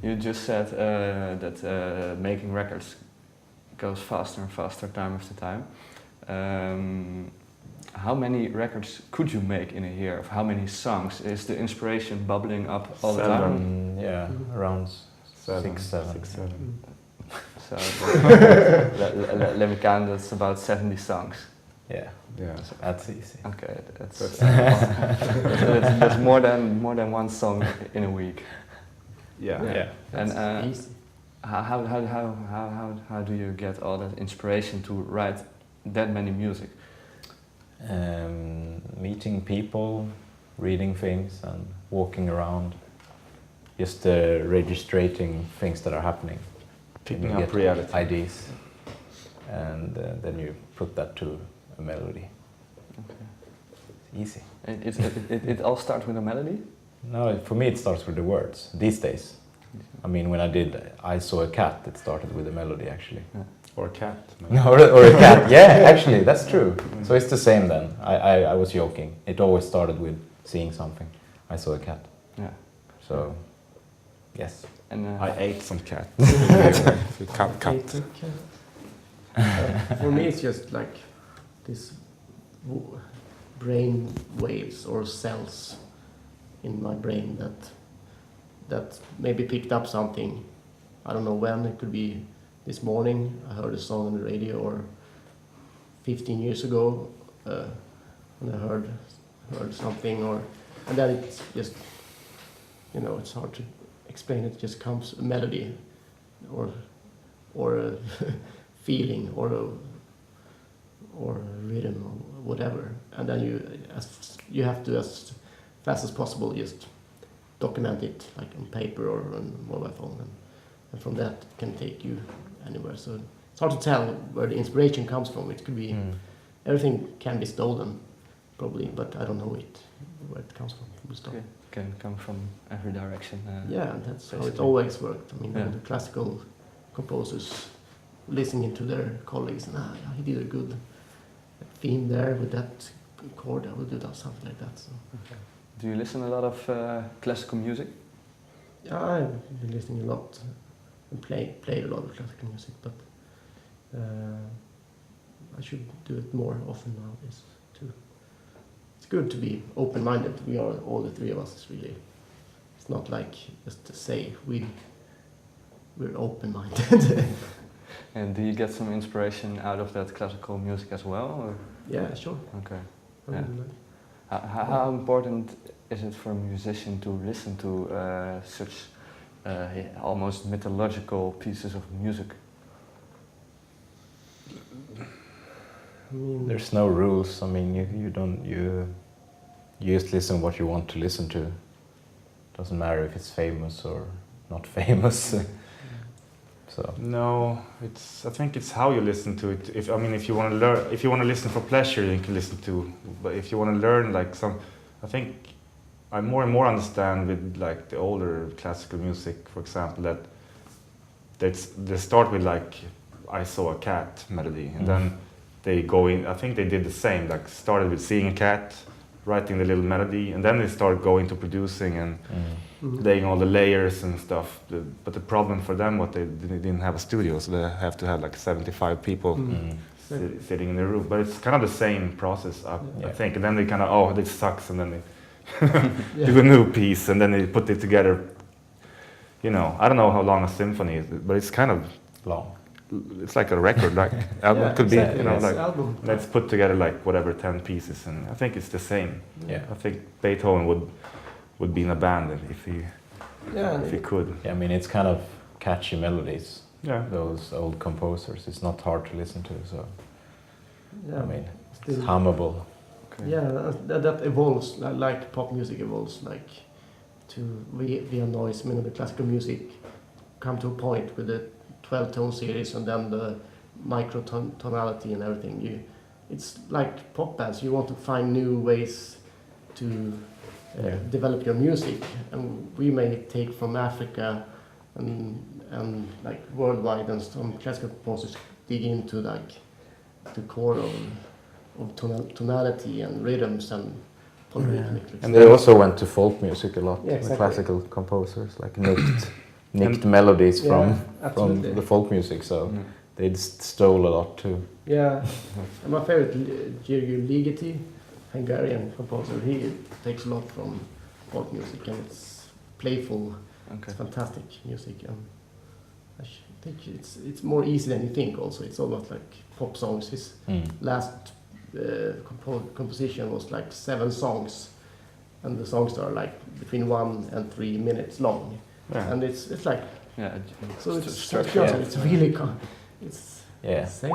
You just said that making records goes faster and faster time after time. How many records could you make in a year? Of how many songs? Is the inspiration bubbling up all the time? Yeah, around 6, 7. 6, 7. So let me count. That's about 70 songs. Yeah, so that's easy. Okay, that's more than one song in a week. Yeah. And easy. how do you get all that inspiration to write that many music? Meeting people, reading things, and walking around. Just registering things that are happening. Picking You up get reality. ideas, and then you put that to a melody. Okay. It's easy. It all starts with a melody? No, for me it starts with the words, these days. I mean, when I did I Saw a Cat, it started with a melody, actually. Yeah. Or a cat. or a cat, yeah, actually, that's true. So it's the same then. I was joking. It always started with seeing something. I saw a cat. Yeah. So, yes. And I ate some cat. Cat. For me, it's just like this brain waves or cells in my brain that maybe picked up something. I don't know when. It could be this morning. I heard a song on the radio, or 15 years ago when I heard something, and then it's just, it's hard to explain. It just comes a melody, or a feeling, or a rhythm, or whatever, and then you have to, as fast as possible, just document it, like on paper or on mobile phone, and from that it can take you anywhere. So it's hard to tell where the inspiration comes from. It could be everything can be stolen, probably, but I don't know where it comes from. it can come from every direction. Yeah, and that's how it basically. always worked. I mean, Yeah. the classical composers listening to their colleagues, and he did a good theme there with that chord. I will do that, something like that. So. Okay. Do you listen a lot of classical music? Yeah, I've been listening a lot and played a lot of classical music, but I should do it more often nowadays too. It's good to be open-minded. We are, all the three of us, really. It's not like just to say we're open-minded. And do you get some inspiration out of that classical music as well? Or? Yeah, sure. Okay. I Yeah. mean, How important is it for a musician to listen to such almost mythological pieces of music? I mean, There's no rules. I mean, you just listen what you want to listen to. Doesn't matter if it's famous or not famous. So No, I think it's how you listen to it. If you want to learn, if you want to listen for pleasure, you can listen to. But if you want to learn, I think I more and more understand with like the older classical music, for example, that they start with like I Saw a Cat melody, and then they go in. I think they did the same. Like started with seeing a cat, writing the little melody, and then they start going to producing and laying all the layers and stuff. But the problem for them, they didn't have a studio, so they have to have like 75 people sitting in the room. But it's kind of the same process, I think. And then they kind of, this sucks, and then they do a new piece, and then they put it together. I don't know how long a symphony is, but it's kind of long. It's like a record, like album could exactly. be, It's like album. let's put together like whatever 10 pieces, and I think it's the same. Yeah. I think Beethoven would be in a band if he could. Yeah, I mean, it's kind of catchy melodies. Yeah. Those old composers, it's not hard to listen to. So Yeah, I mean, still- it's hummable. Okay. Yeah, that evolves, like pop music evolves, like to via noise. I mean, the classical music come to a point with the 12-tone series, and then the microtonality and everything. It's like pop bands. You want to find new ways to develop your music, and we may take from Africa and like worldwide, and some classical composers dig into like the core of tonality and rhythms and polyrhythmic. And they also went to folk music a lot. Yeah, exactly. The classical composers like Nikt nicked melodies Yeah, from absolutely. the folk music, so Mm. they stole a lot too. Yeah, and my favorite, Tearjerker Ligeti, Hungarian composer, he takes a lot from folk music, and it's playful, Okay. it's fantastic music, and I think it's more easy than you think. Also, it's almost like pop songs. His last composition was like 7 songs, and the songs are like between 1 and 3 minutes long, Yeah. and it's like Yeah. so it's structure. it's really it's Yeah. insane.